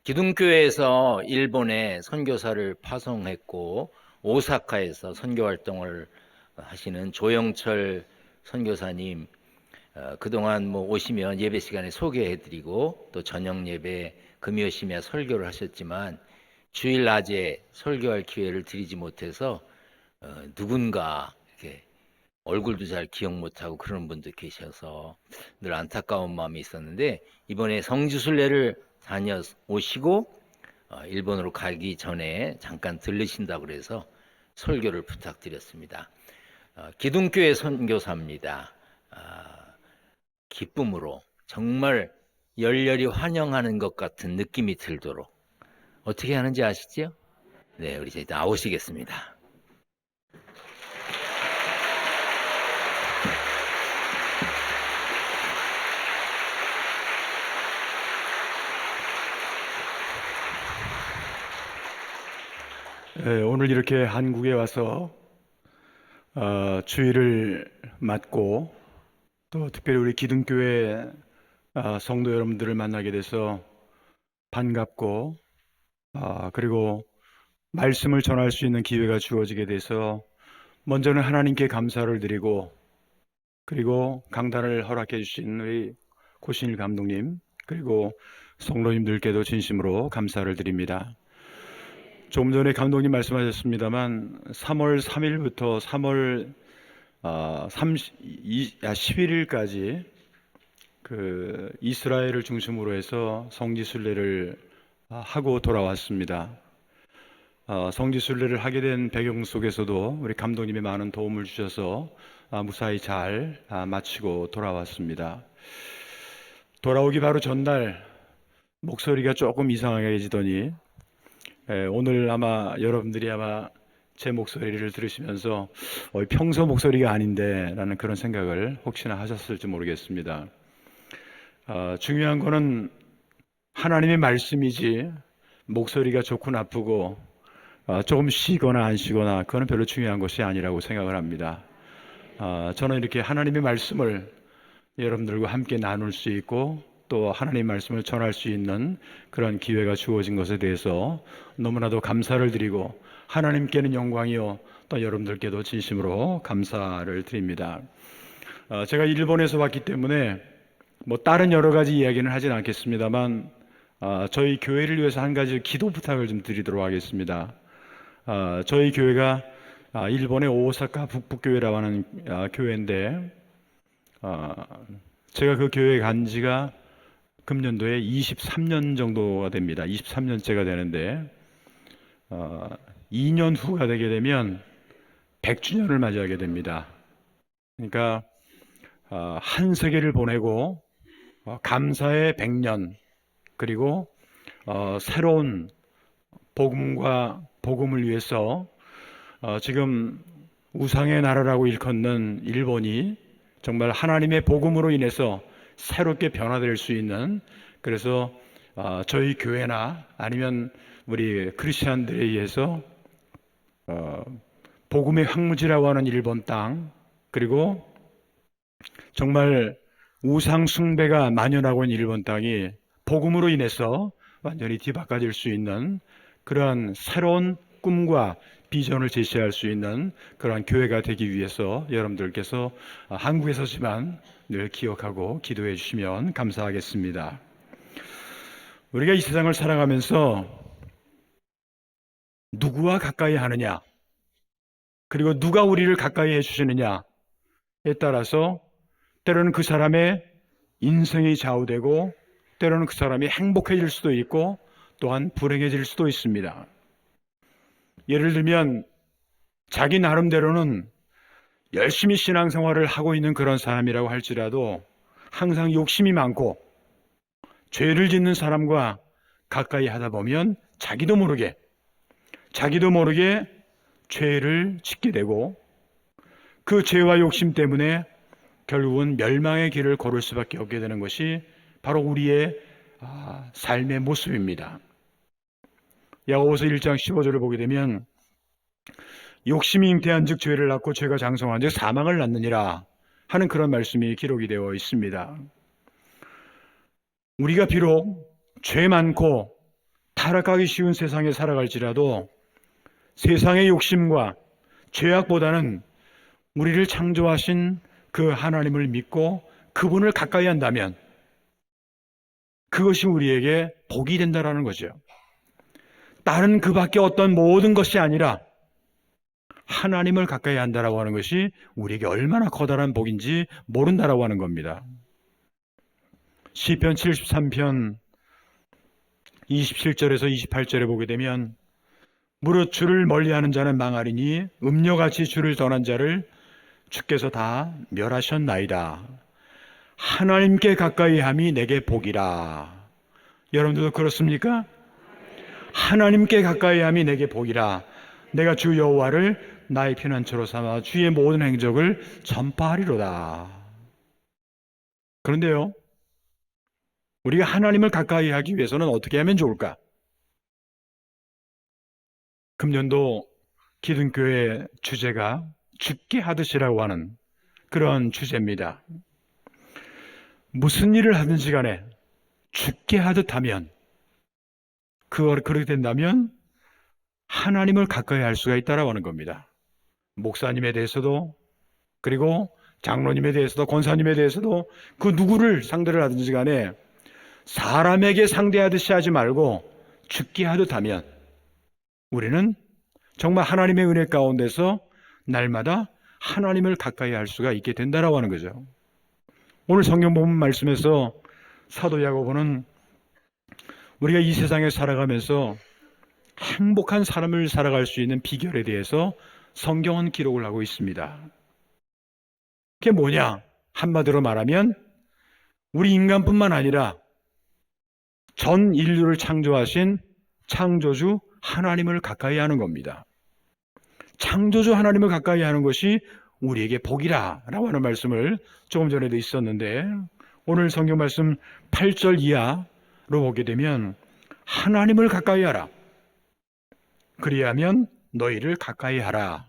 기둥교회에서 일본에 선교사를 파송했고 오사카에서 선교 활동을 하시는 조영철 선교사님, 그동안 오시면 예배 시간에 소개해드리고 또 저녁 예배 금요 심야 설교를 하셨지만 주일 낮에 설교할 기회를 드리지 못해서 누군가 이렇게 얼굴도 잘 기억 못하고 그런 분도 계셔서 늘 안타까운 마음이 있었는데, 이번에 성지순례를 다녀오시고 일본으로 가기 전에 잠깐 들르신다고 그래서 설교를 부탁드렸습니다. 기둥교회 선교사입니다. 기쁨으로 정말 열렬히 환영하는 것 같은 느낌이 들도록 어떻게 하는지 아시죠? 네, 우리 이제 나오시겠습니다. 오늘 이렇게 한국에 와서 주일을 맞고 또 특별히 우리 기둥교회 성도 여러분들을 만나게 돼서 반갑고 그리고 말씀을 전할 수 있는 기회가 주어지게 돼서 먼저는 하나님께 감사를 드리고, 그리고 강단을 허락해 주신 우리 고신일 감독님 그리고 성도님들께도 진심으로 감사를 드립니다. 조금 전에 감독님 말씀하셨습니다만 3월 3일부터 3월 11일까지 그 이스라엘을 중심으로 해서 성지순례를 하고 돌아왔습니다. 성지순례를 하게 된 배경 속에서도 우리 감독님이 많은 도움을 주셔서 무사히 잘 마치고 돌아왔습니다. 돌아오기 바로 전날 목소리가 조금 이상해지더니 오늘 아마 여러분들이 제 목소리를 들으시면서 평소 목소리가 아닌데 라는 그런 생각을 혹시나 하셨을지 모르겠습니다. 중요한 거는 하나님의 말씀이지 목소리가 좋고 나쁘고 조금 쉬거나 안 쉬거나 그거는 별로 중요한 것이 아니라고 생각을 합니다. 저는 이렇게 하나님의 말씀을 여러분들과 함께 나눌 수 있고 또 하나님의 말씀을 전할 수 있는 그런 기회가 주어진 것에 대해서 너무나도 감사를 드리고 하나님께는 영광이요 또 여러분들께도 진심으로 감사를 드립니다. 제가 일본에서 왔기 때문에 다른 여러 가지 이야기는 하진 않겠습니다만 저희 교회를 위해서 한 가지 기도 부탁을 좀 드리도록 하겠습니다. 저희 교회가 일본의 오사카 북부교회라고 하는 교회인데 제가 그 교회에 간 지가 금년도에 23년 정도가 됩니다. 23년째가 되는데 2년 후가 되게 되면 100주년을 맞이하게 됩니다. 그러니까 한 세계를 보내고 감사의 100년, 그리고 새로운 복음을 위해서 지금 우상의 나라라고 일컫는 일본이 정말 하나님의 복음으로 인해서 새롭게 변화될 수 있는, 그래서 저희 교회나 아니면 우리 크리스찬들에 의해서 복음의 황무지라고 하는 일본 땅, 그리고 정말 우상 숭배가 만연하고 있는 일본 땅이 복음으로 인해서 완전히 뒤바꿔질 수 있는 그러한 새로운 꿈과 비전을 제시할 수 있는 그러한 교회가 되기 위해서 여러분들께서 한국에서지만 늘 기억하고 기도해 주시면 감사하겠습니다. 우리가 이 세상을 살아가면서 누구와 가까이 하느냐, 그리고 누가 우리를 가까이 해주시느냐에 따라서 때로는 그 사람의 인생이 좌우되고 때로는 그 사람이 행복해질 수도 있고 또한 불행해질 수도 있습니다. 예를 들면 자기 나름대로는 열심히 신앙생활을 하고 있는 그런 사람이라고 할지라도 항상 욕심이 많고 죄를 짓는 사람과 가까이 하다 보면 자기도 모르게 죄를 짓게 되고 그 죄와 욕심 때문에 결국은 멸망의 길을 걸을 수밖에 없게 되는 것이 바로 우리의 삶의 모습입니다. 야고보서 1장 15절을 보게 되면 욕심이 잉태한 즉 죄를 낳고 죄가 장성한 즉 사망을 낳느니라 하는 그런 말씀이 기록이 되어 있습니다. 우리가 비록 죄 많고 타락하기 쉬운 세상에 살아갈지라도 세상의 욕심과 죄악보다는 우리를 창조하신 그 하나님을 믿고 그분을 가까이 한다면 그것이 우리에게 복이 된다라는 거죠. 다른 그 밖에 어떤 모든 것이 아니라 하나님을 가까이 한다라고 하는 것이 우리에게 얼마나 커다란 복인지 모른다라고 하는 겁니다. 시편 73편 27절에서 28절에 보게 되면 무릇 주를 멀리하는 자는 망하리니 음녀같이 주를 떠난 자를 주께서 다 멸하셨나이다. 하나님께 가까이 함이 내게 복이라. 여러분들도 그렇습니까? 하나님께 가까이 함이 내게 복이라. 내가 주 여호와를 나의 피난처로 삼아 주의 모든 행적을 전파하리로다. 그런데요, 우리가 하나님을 가까이 하기 위해서는 어떻게 하면 좋을까? 금년도 기둥교회 주제가 죽게 하듯이라고 하는 그런 주제입니다. 무슨 일을 하든지 간에 죽게 하듯 하면, 그렇게 된다면 하나님을 가까이 할 수가 있다라고 하는 겁니다. 목사님에 대해서도, 그리고 장로님에 대해서도, 권사님에 대해서도 그 누구를 상대를 하든지 간에 사람에게 상대하듯이 하지 말고 죽게 하듯 하면 우리는 정말 하나님의 은혜 가운데서 날마다 하나님을 가까이 할 수가 있게 된다라고 하는 거죠. 오늘 성경 본문 말씀에서 사도 야고보는 우리가 이 세상에 살아가면서 행복한 삶을 살아갈 수 있는 비결에 대해서 성경은 기록을 하고 있습니다. 그게 뭐냐? 한마디로 말하면 우리 인간뿐만 아니라 전 인류를 창조하신 창조주 하나님을 가까이 하는 겁니다. 창조주 하나님을 가까이 하는 것이 우리에게 복이라고 하는 말씀을 조금 전에도 있었는데, 오늘 성경 말씀 8절 이하로 보게 되면 하나님을 가까이 하라. 그리하면 너희를 가까이 하라.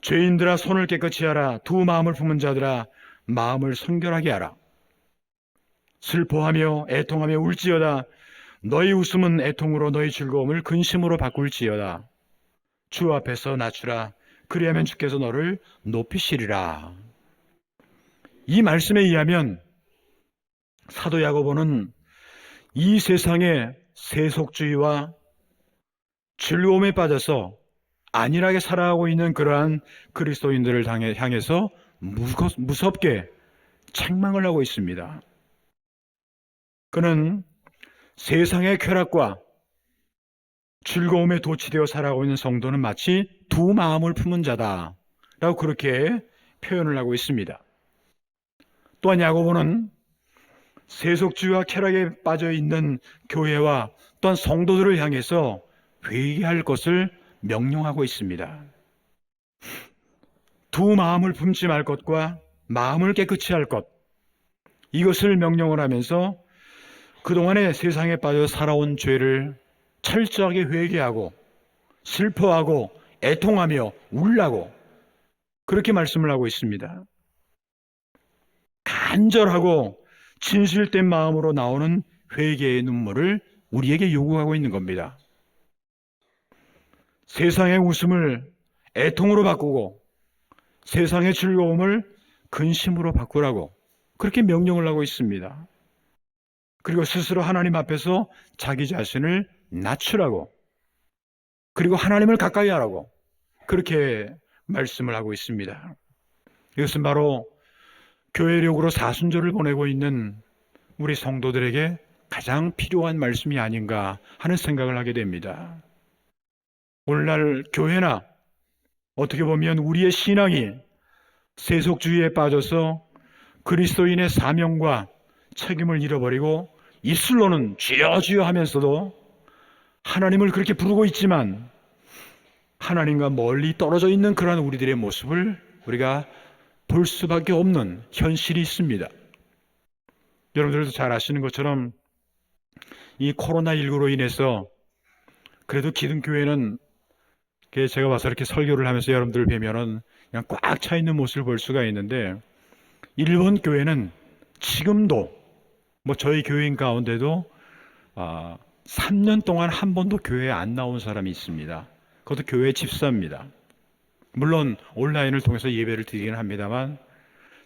죄인들아 손을 깨끗이 하라. 두 마음을 품은 자들아 마음을 성결하게 하라. 슬퍼하며 애통하며 울지어다. 너희 웃음은 애통으로 너희 즐거움을 근심으로 바꿀지어다. 주 앞에서 낮추라. 그리하면 주께서 너를 높이시리라. 이 말씀에 의하면 사도 야고보는 이 세상의 세속주의와 즐거움에 빠져서 안일하게 살아가고 있는 그러한 그리스도인들을 향해서 무섭게 책망을 하고 있습니다. 그는 세상의 쾌락과 즐거움에 도취되어 살아가고 있는 성도는 마치 두 마음을 품은 자다라고 그렇게 표현을 하고 있습니다. 또한 야고보는 세속주의와 쾌락에 빠져 있는 교회와 또한 성도들을 향해서 회개할 것을 명령하고 있습니다. 두 마음을 품지 말 것과 마음을 깨끗이 할 것, 이것을 명령을 하면서 그동안에 세상에 빠져 살아온 죄를 철저하게 회개하고 슬퍼하고 애통하며 울라고 그렇게 말씀을 하고 있습니다. 간절하고 진실된 마음으로 나오는 회개의 눈물을 우리에게 요구하고 있는 겁니다. 세상의 웃음을 애통으로 바꾸고 세상의 즐거움을 근심으로 바꾸라고 그렇게 명령을 하고 있습니다. 그리고 스스로 하나님 앞에서 자기 자신을 낮추라고, 그리고 하나님을 가까이 하라고 그렇게 말씀을 하고 있습니다. 이것은 바로 교회력으로 사순절을 보내고 있는 우리 성도들에게 가장 필요한 말씀이 아닌가 하는 생각을 하게 됩니다. 오늘날 교회나 어떻게 보면 우리의 신앙이 세속주의에 빠져서 그리스도인의 사명과 책임을 잃어버리고 입술로는 주여 주여 하면서도 하나님을 그렇게 부르고 있지만 하나님과 멀리 떨어져 있는 그러한 우리들의 모습을 우리가 볼 수밖에 없는 현실이 있습니다. 여러분들도 잘 아시는 것처럼 이 코로나19로 인해서 그래도 기둥교회는 제가 와서 이렇게 설교를 하면서 여러분들을 뵈면은 그냥 꽉 차 있는 모습을 볼 수가 있는데, 일본 교회는 지금도 저희 교인 가운데도 3년 동안 한 번도 교회에 안 나온 사람이 있습니다. 그것도 교회 집사입니다. 물론 온라인을 통해서 예배를 드리긴 합니다만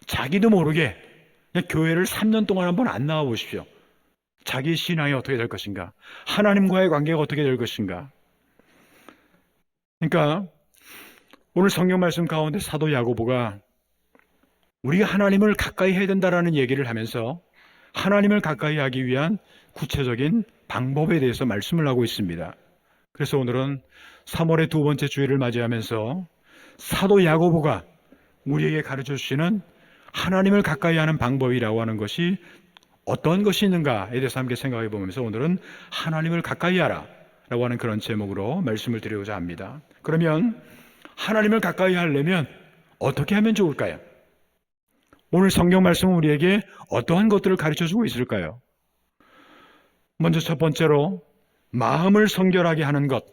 자기도 모르게 그냥 교회를 3년 동안 한 번 안 나와 보십시오. 자기 신앙이 어떻게 될 것인가? 하나님과의 관계가 어떻게 될 것인가? 그러니까 오늘 성경 말씀 가운데 사도 야고보가 우리가 하나님을 가까이 해야 된다라는 얘기를 하면서 하나님을 가까이 하기 위한 구체적인 방법에 대해서 말씀을 하고 있습니다. 그래서 오늘은 3월의 두 번째 주일을 맞이하면서 사도 야고보가 우리에게 가르쳐 주시는 하나님을 가까이 하는 방법이라고 하는 것이 어떤 것이 있는가에 대해서 함께 생각해 보면서 오늘은 하나님을 가까이 하라 라고 하는 그런 제목으로 말씀을 드리고자 합니다. 그러면 하나님을 가까이 하려면 어떻게 하면 좋을까요? 오늘 성경 말씀은 우리에게 어떠한 것들을 가르쳐 주고 있을까요? 먼저 첫 번째로 마음을 성결하게 하는 것.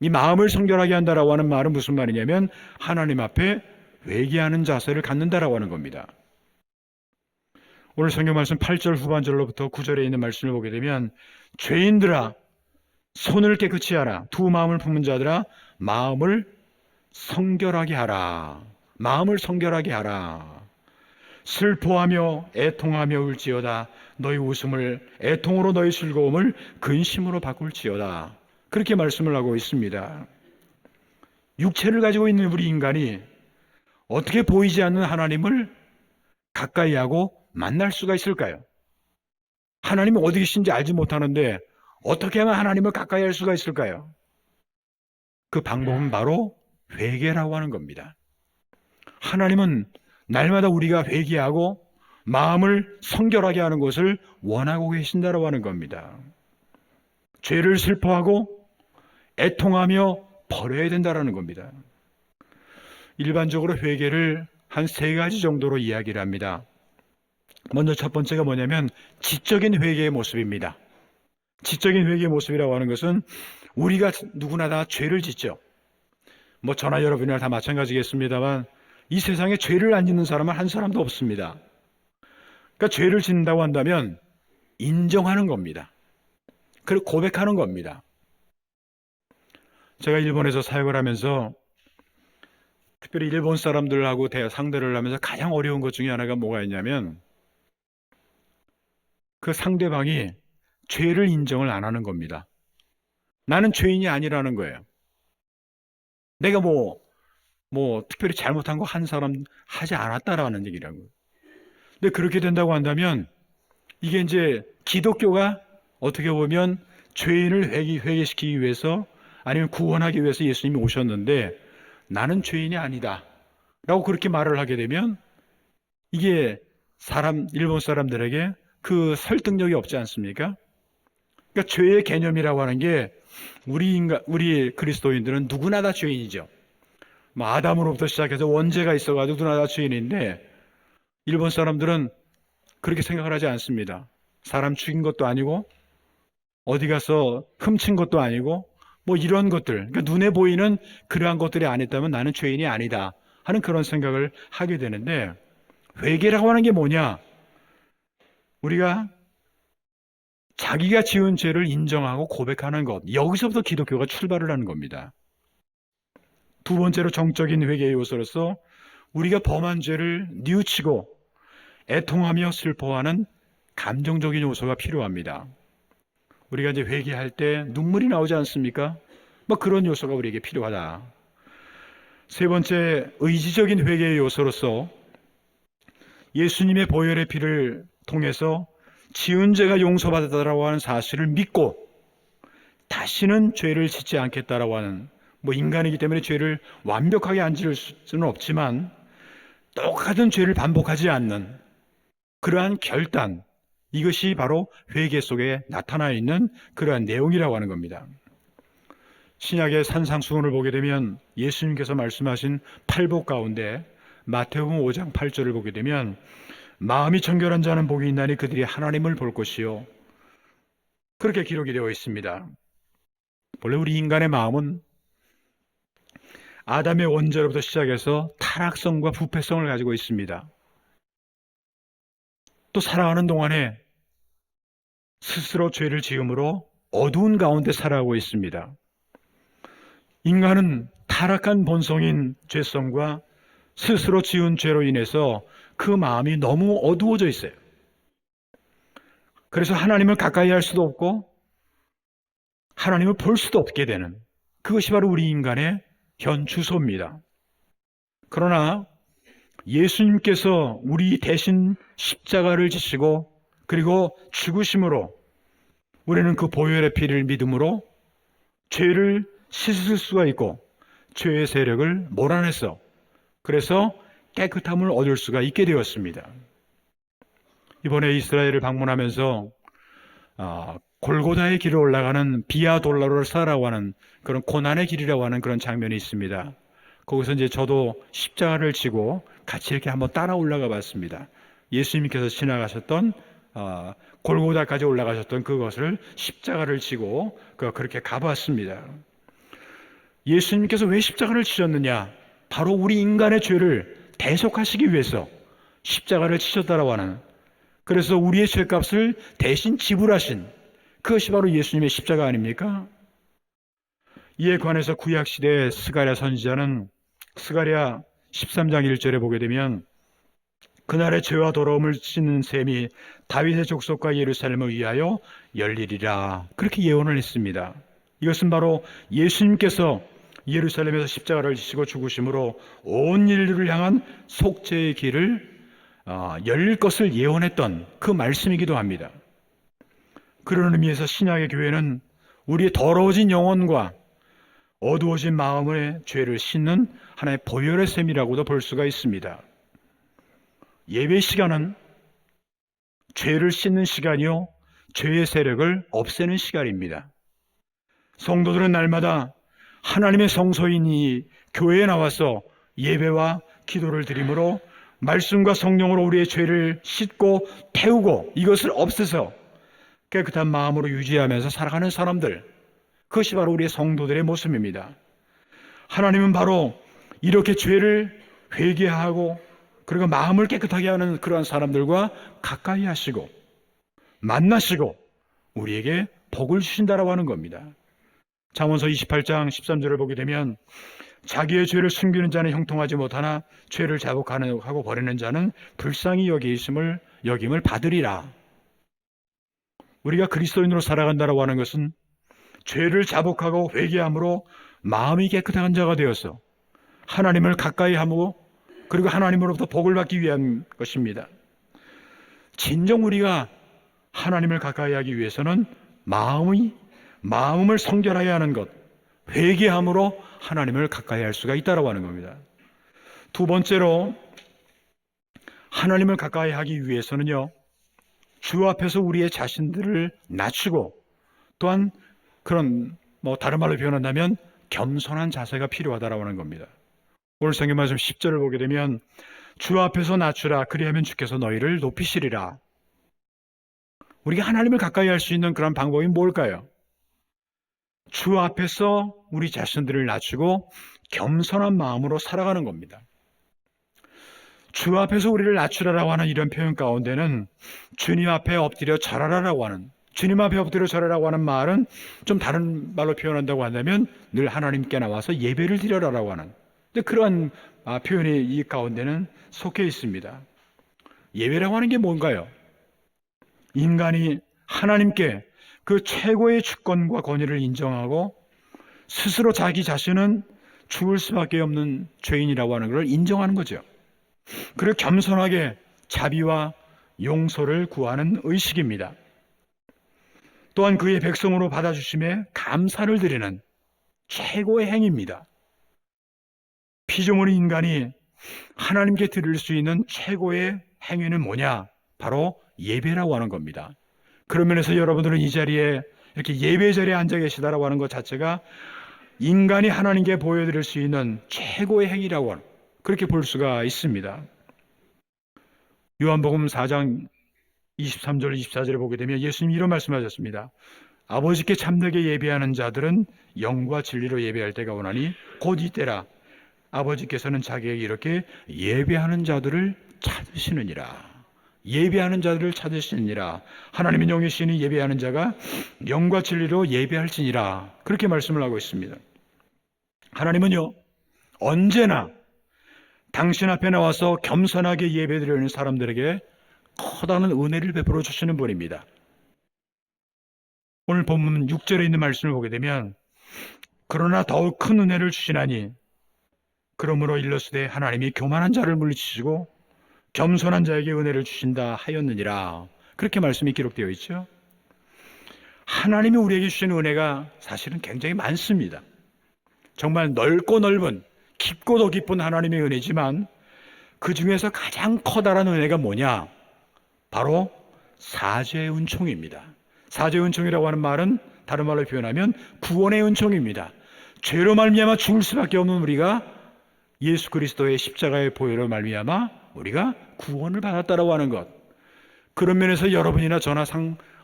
이 마음을 성결하게 한다라고 하는 말은 무슨 말이냐면 하나님 앞에 회개하는 자세를 갖는다라고 하는 겁니다. 오늘 성경 말씀 8절 후반절로부터 9절에 있는 말씀을 보게 되면 죄인들아 손을 깨끗이 하라. 두 마음을 품은 자들아 마음을 성결하게 하라. 마음을 성결하게 하라. 슬퍼하며 애통하며 울지어다. 너희 웃음을 애통으로 너희 즐거움을 근심으로 바꿀지어다. 그렇게 말씀을 하고 있습니다. 육체를 가지고 있는 우리 인간이 어떻게 보이지 않는 하나님을 가까이 하고 만날 수가 있을까요? 하나님이 어디 계신지 알지 못하는데 어떻게 하면 하나님을 가까이 할 수가 있을까요? 그 방법은 바로 회개라고 하는 겁니다. 하나님은 날마다 우리가 회개하고 마음을 성결하게 하는 것을 원하고 계신다고 하는 겁니다. 죄를 슬퍼하고 애통하며 버려야 된다는 겁니다. 일반적으로 회개를 한 세 가지 정도로 이야기를 합니다. 먼저 첫 번째가 뭐냐면 지적인 회개의 모습입니다. 지적인 회개의 모습이라고 하는 것은 우리가 누구나 다 죄를 짓죠. 저나 여러분이나 다 마찬가지겠습니다만 이 세상에 죄를 안 짓는 사람은 한 사람도 없습니다. 그러니까 죄를 짓는다고 한다면 인정하는 겁니다. 그리고 고백하는 겁니다. 제가 일본에서 사역을 하면서 특별히 일본 사람들하고 상대를 하면서 가장 어려운 것 중에 하나가 뭐가 있냐면 그 상대방이 죄를 인정을 안 하는 겁니다. 나는 죄인이 아니라는 거예요. 내가 특별히 잘못한 거 한 사람 하지 않았다라는 얘기라는 거예요. 근데 그렇게 된다고 한다면 이게 이제 기독교가 어떻게 보면 죄인을 회개시키기 위해서 아니면 구원하기 위해서 예수님이 오셨는데 나는 죄인이 아니다 라고 그렇게 말을 하게 되면 이게 일본 사람들에게 그 설득력이 없지 않습니까? 그러니까 죄의 개념이라고 하는 게 우리 그리스도인들은 누구나 다 죄인이죠. 아담으로부터 시작해서 원죄가 있어가지고 누구나 다 죄인인데 일본 사람들은 그렇게 생각을 하지 않습니다. 사람 죽인 것도 아니고 어디 가서 훔친 것도 아니고 이런 것들, 그러니까 눈에 보이는 그러한 것들이 안 했다면 나는 죄인이 아니다 하는 그런 생각을 하게 되는데 회개라고 하는 게 뭐냐? 우리가 자기가 지은 죄를 인정하고 고백하는 것, 여기서부터 기독교가 출발을 하는 겁니다. 두 번째로 정적인 회개의 요소로서 우리가 범한 죄를 뉘우치고 애통하며 슬퍼하는 감정적인 요소가 필요합니다. 우리가 이제 회개할 때 눈물이 나오지 않습니까? 그런 요소가 우리에게 필요하다. 세 번째, 의지적인 회개의 요소로서 예수님의 보혈의 피를 통해서 지은 죄가 용서받았다라고 하는 사실을 믿고 다시는 죄를 짓지 않겠다라고 하는 인간이기 때문에 죄를 완벽하게 안 지을 수는 없지만 똑같은 죄를 반복하지 않는 그러한 결단, 이것이 바로 회개 속에 나타나 있는 그러한 내용이라고 하는 겁니다. 신약의 산상수훈을 보게 되면 예수님께서 말씀하신 팔복 가운데 마태복음 5장 8절을 보게 되면 마음이 정결한 자는 복이 있나니 그들이 하나님을 볼 것이요 그렇게 기록이 되어 있습니다. 원래 우리 인간의 마음은 아담의 원죄로부터 시작해서 타락성과 부패성을 가지고 있습니다. 또 살아가는 동안에 스스로 죄를 지음으로 어두운 가운데 살아가고 있습니다. 인간은 타락한 본성인 죄성과 스스로 지은 죄로 인해서 그 마음이 너무 어두워져 있어요. 그래서 하나님을 가까이 할 수도 없고 하나님을 볼 수도 없게 되는, 그것이 바로 우리 인간의 현 주소입니다. 그러나 예수님께서 우리 대신 십자가를 지시고 그리고 죽으심으로 우리는 그 보혈의 피를 믿음으로 죄를 씻을 수가 있고 죄의 세력을 몰아내서 그래서 깨끗함을 얻을 수가 있게 되었습니다. 이번에 이스라엘을 방문하면서 골고다의 길을 올라가는 비아 돌로로사라고 하는 그런 고난의 길이라고 하는 그런 장면이 있습니다. 거기서 이제 저도 십자가를 지고 같이 이렇게 한번 따라 올라가 봤습니다. 예수님께서 지나가셨던 골고다까지 올라가셨던 그것을 십자가를 지고 그렇게 가봤습니다. 예수님께서 왜 십자가를 지셨느냐? 바로 우리 인간의 죄를 대속하시기 위해서 십자가를 지셨다라고 하는, 그래서 우리의 죄값을 대신 지불하신, 그것이 바로 예수님의 십자가 아닙니까? 이에 관해서 구약시대의 스가랴 선지자는 스가랴 13장 1절에 보게 되면 그날의 죄와 더러움을 씻는 셈이 다윗의 족속과 예루살렘을 위하여 열리리라, 그렇게 예언을 했습니다. 이것은 바로 예수님께서 예루살렘에서 십자가를 지시고 죽으심으로 온 인류를 향한 속죄의 길을 열릴 것을 예언했던 그 말씀이기도 합니다. 그런 의미에서 신약의 교회는 우리의 더러워진 영혼과 어두워진 마음의 죄를 씻는 하나의 보혈의 셈이라고도 볼 수가 있습니다. 예배 시간은 죄를 씻는 시간이요, 죄의 세력을 없애는 시간입니다. 성도들은 날마다 하나님의 성소인 이 교회에 나와서 예배와 기도를 드림으로 말씀과 성령으로 우리의 죄를 씻고 태우고 이것을 없애서 깨끗한 마음으로 유지하면서 살아가는 사람들, 그것이 바로 우리의 성도들의 모습입니다. 하나님은 바로 이렇게 죄를 회개하고 그리고 마음을 깨끗하게 하는 그러한 사람들과 가까이 하시고 만나시고 우리에게 복을 주신다라고 하는 겁니다. 잠언서 28장 13절을 보게 되면 자기의 죄를 숨기는 자는 형통하지 못하나 죄를 자복하고 버리는 자는 불쌍히 여김을 받으리라. 우리가 그리스도인으로 살아간다라고 하는 것은 죄를 자복하고 회개함으로 마음이 깨끗한 자가 되어서 하나님을 가까이 하고 그리고 하나님으로부터 복을 받기 위한 것입니다. 진정 우리가 하나님을 가까이 하기 위해서는 마음을 성결하게 하는 것, 회개함으로 하나님을 가까이 할 수가 있다고 하는 겁니다. 두 번째로 하나님을 가까이 하기 위해서는요, 주 앞에서 우리의 자신들을 낮추고 또한 그런 다른 말로 표현한다면 겸손한 자세가 필요하다라고 하는 겁니다. 오늘 성경 말씀 10절을 보게 되면 주 앞에서 낮추라, 그리하면 주께서 너희를 높이시리라. 우리가 하나님을 가까이 할 수 있는 그런 방법이 뭘까요? 주 앞에서 우리 자신들을 낮추고 겸손한 마음으로 살아가는 겁니다. 주 앞에서 우리를 낮추라라고 하는 이런 표현 가운데는 주님 앞에 엎드려 절하라라고 하는, 주님 앞에 엎드려 절하라고 하는 말은 좀 다른 말로 표현한다고 한다면 늘 하나님께 나와서 예배를 드려라라고 하는, 그러한 표현이 이 가운데는 속해 있습니다. 예배라고 하는 게 뭔가요? 인간이 하나님께 그 최고의 주권과 권위를 인정하고 스스로 자기 자신은 죽을 수밖에 없는 죄인이라고 하는 것을 인정하는 거죠. 그리고 겸손하게 자비와 용서를 구하는 의식입니다. 또한 그의 백성으로 받아주심에 감사를 드리는 최고의 행위입니다. 피조물인 인간이 하나님께 드릴 수 있는 최고의 행위는 뭐냐? 바로 예배라고 하는 겁니다. 그런 면에서 여러분들은 이 자리에 이렇게 예배 자리에 앉아 계시다라고 하는 것 자체가 인간이 하나님께 보여드릴 수 있는 최고의 행위라고 하는, 그렇게 볼 수가 있습니다. 요한복음 4장 23절 24절에 보게 되면 예수님이 이런 말씀하셨습니다. 아버지께 참되게 예배하는 자들은 영과 진리로 예배할 때가 오나니 곧 이때라. 아버지께서는 자기에게 이렇게 예배하는 자들을 찾으시느니라. 예배하는 자들을 찾으시니라. 하나님은 영이시니 예배하는 자가 영과 진리로 예배할지니라. 그렇게 말씀을 하고 있습니다. 하나님은요, 언제나 당신 앞에 나와서 겸손하게 예배드리는 사람들에게 커다란 은혜를 베풀어 주시는 분입니다. 오늘 본문 6절에 있는 말씀을 보게 되면, 그러나 더욱 큰 은혜를 주시나니 그러므로 일러스되 하나님이 교만한 자를 물리치시고 겸손한 자에게 은혜를 주신다 하였느니라. 그렇게 말씀이 기록되어 있죠. 하나님이 우리에게 주신 은혜가 사실은 굉장히 많습니다. 정말 넓고 넓은, 깊고 더 깊은 하나님의 은혜지만 그 중에서 가장 커다란 은혜가 뭐냐? 바로 사죄의 은총입니다. 사죄의 은총이라고 하는 말은 다른 말로 표현하면 구원의 은총입니다. 죄로 말미암아 죽을 수밖에 없는 우리가 예수 그리스도의 십자가의 보혈로 말미암아 우리가 구원을 받았다라고 하는 것. 그런 면에서 여러분이나 저나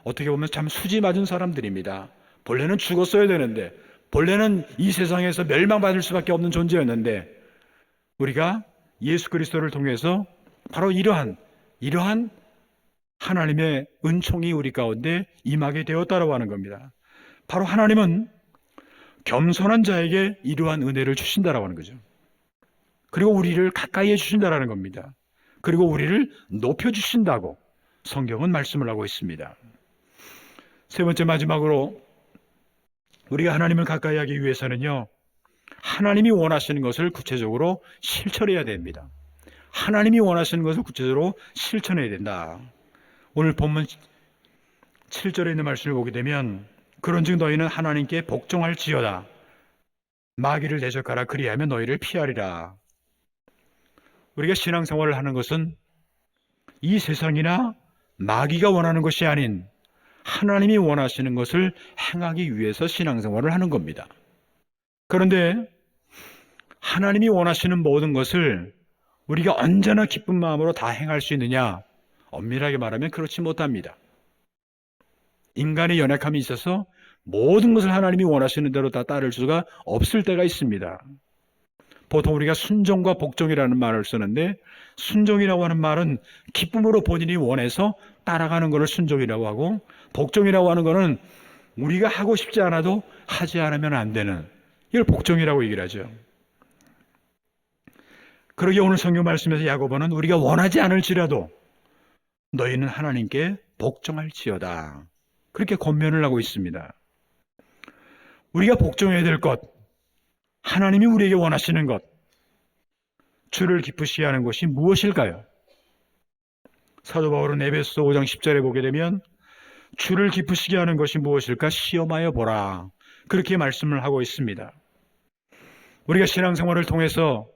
어떻게 보면 참 수지 맞은 사람들입니다. 본래는 죽었어야 되는데, 본래는 이 세상에서 멸망받을 수밖에 없는 존재였는데, 우리가 예수 그리스도를 통해서 바로 이러한 하나님의 은총이 우리 가운데 임하게 되었다라고 하는 겁니다. 바로 하나님은 겸손한 자에게 이러한 은혜를 주신다라고 하는 거죠. 그리고 우리를 가까이 해주신다라는 겁니다. 그리고 우리를 높여주신다고 성경은 말씀을 하고 있습니다. 세 번째, 마지막으로 우리가 하나님을 가까이 하기 위해서는요, 하나님이 원하시는 것을 구체적으로 실천해야 됩니다. 하나님이 원하시는 것을 구체적으로 실천해야 된다. 오늘 본문 7절에 있는 말씀을 보게 되면, 그런즉 너희는 하나님께 복종할지어다. 마귀를 대적하라. 그리하면 너희를 피하리라. 우리가 신앙생활을 하는 것은 이 세상이나 마귀가 원하는 것이 아닌 하나님이 원하시는 것을 행하기 위해서 신앙생활을 하는 겁니다. 그런데 하나님이 원하시는 모든 것을 우리가 언제나 기쁜 마음으로 다 행할 수 있느냐? 엄밀하게 말하면 그렇지 못합니다. 인간의 연약함이 있어서 모든 것을 하나님이 원하시는 대로 다 따를 수가 없을 때가 있습니다. 보통 우리가 순종과 복종이라는 말을 쓰는데, 순종이라고 하는 말은 기쁨으로 본인이 원해서 따라가는 것을 순종이라고 하고, 복종이라고 하는 것은 우리가 하고 싶지 않아도 하지 않으면 안 되는, 이걸 복종이라고 얘기를 하죠. 그러게 오늘 성경 말씀에서 야고보는 우리가 원하지 않을지라도 너희는 하나님께 복종할지어다, 그렇게 권면을 하고 있습니다. 우리가 복종해야 될 것, 하나님이 우리에게 원하시는 것, 주를 기쁘시게 하는 것이 무엇일까요? 사도 바울은 에베소서 5장 10절에 보게 되면 주를 기쁘시게 하는 것이 무엇일까 시험하여 보라, 그렇게 말씀을 하고 있습니다. 우리가 신앙생활을 통해서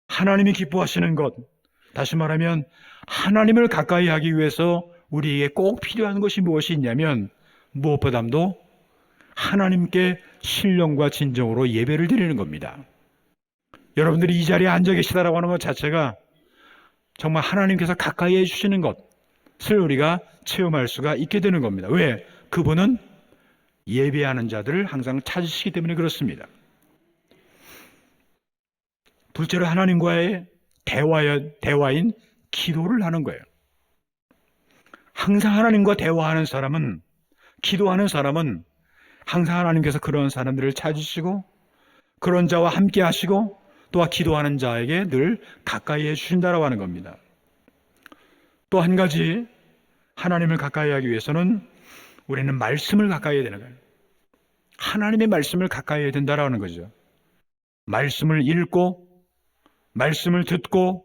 하나님이 기뻐하시는 것, 다시 말하면 하나님을 가까이 하기 위해서 우리에게 꼭 필요한 것이 무엇이 있냐면, 무엇보다도 하나님께 신령과 진정으로 예배를 드리는 겁니다. 여러분들이 이 자리에 앉아 계시다라고 하는 것 자체가 정말 하나님께서 가까이 해주시는 것을 우리가 체험할 수가 있게 되는 겁니다. 왜? 그분은 예배하는 자들을 항상 찾으시기 때문에 그렇습니다. 둘째로 하나님과의 대화인 기도를 하는 거예요. 항상 하나님과 대화하는 사람은, 기도하는 사람은 항상 하나님께서 그런 사람들을 찾으시고 그런 자와 함께 하시고 또한 기도하는 자에게 늘 가까이 해주신다라고 하는 겁니다. 또 한 가지, 하나님을 가까이 하기 위해서는 우리는 말씀을 가까이 해야 되는 거예요. 하나님의 말씀을 가까이 해야 된다라는 거죠. 말씀을 읽고 말씀을 듣고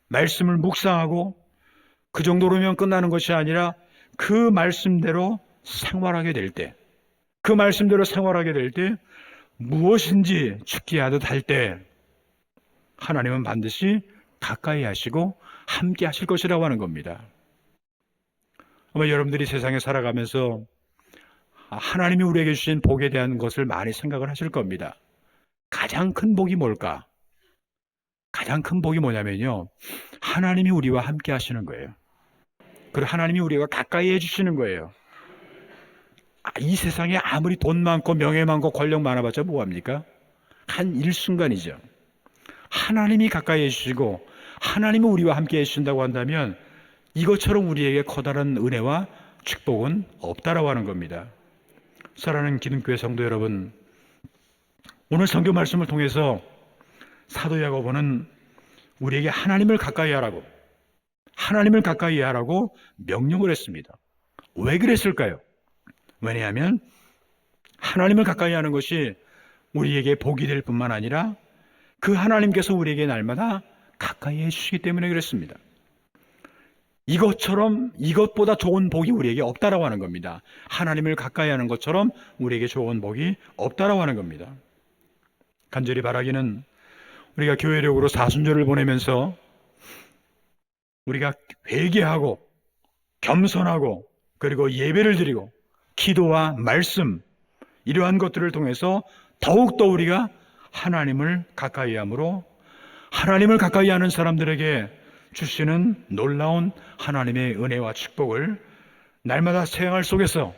말씀을 묵상하고 그 정도로면 끝나는 것이 아니라 그 말씀대로 생활하게 될 때, 그 말씀대로 생활하게 될 때 무엇인지 죽게 하듯 할 때 하나님은 반드시 가까이 하시고 함께 하실 것이라고 하는 겁니다. 아마 여러분들이 세상에 살아가면서 하나님이 우리에게 주신 복에 대한 것을 많이 생각을 하실 겁니다. 가장 큰 복이 뭘까? 가장 큰 복이 뭐냐면요, 하나님이 우리와 함께 하시는 거예요. 그리고 하나님이 우리와 가까이 해주시는 거예요. 이 세상에 아무리 돈 많고 명예 많고 권력 많아봤자 뭐합니까? 한 일순간이죠. 하나님이 가까이 해주시고 하나님이 우리와 함께 해주신다고 한다면 이것처럼 우리에게 커다란 은혜와 축복은 없다라고 하는 겁니다. 사랑하는 기둥교회 성도 여러분, 오늘 성경 말씀을 통해서 사도 야고보는 우리에게 하나님을 가까이 하라고 명령을 했습니다. 왜 그랬을까요? 왜냐하면 하나님을 가까이 하는 것이 우리에게 복이 될 뿐만 아니라 그 하나님께서 우리에게 날마다 가까이 해주시기 때문에 그랬습니다. 이것보다 좋은 복이 우리에게 없다라고 하는 겁니다. 하나님을 가까이 하는 것처럼 우리에게 좋은 복이 없다라고 하는 겁니다. 간절히 바라기는 우리가 교회력으로 사순절을 보내면서 우리가 회개하고 겸손하고 그리고 예배를 드리고 기도와 말씀 이러한 것들을 통해서 더욱더 우리가 하나님을 가까이 함으로 하나님을 가까이 하는 사람들에게 주시는 놀라운 하나님의 은혜와 축복을 날마다 생활 속에서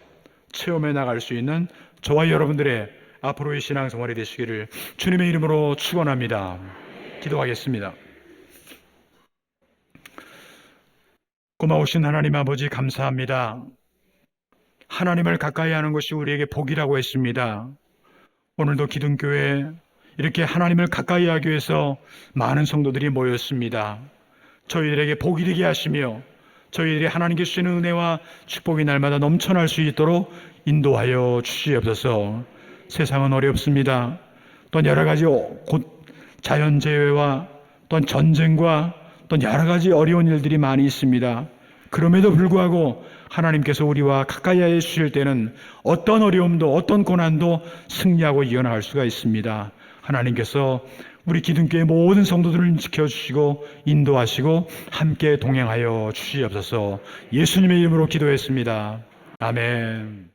체험해 나갈 수 있는 저와 여러분들의 앞으로의 신앙생활이 되시기를 주님의 이름으로 축원합니다. 기도하겠습니다. 고마우신 하나님 아버지 감사합니다. 하나님을 가까이 하는 것이 우리에게 복이라고 했습니다. 오늘도 기둥교회 이렇게 하나님을 가까이 하기 위해서 많은 성도들이 모였습니다. 저희들에게 복이 되게 하시며 저희들이 하나님께 주시는 은혜와 축복이 날마다 넘쳐날 수 있도록 인도하여 주시옵소서. 세상은 어렵습니다. 또 여러 가지 자연재해와 또 전쟁과 또 여러 가지 어려운 일들이 많이 있습니다. 그럼에도 불구하고 하나님께서 우리와 가까이 해 주실 때는 어떤 어려움도 어떤 고난도 승리하고 이겨나갈 수가 있습니다. 하나님께서 우리 기둥교회 모든 성도들을 지켜주시고 인도하시고 함께 동행하여 주시옵소서. 예수님의 이름으로 기도했습니다. 아멘.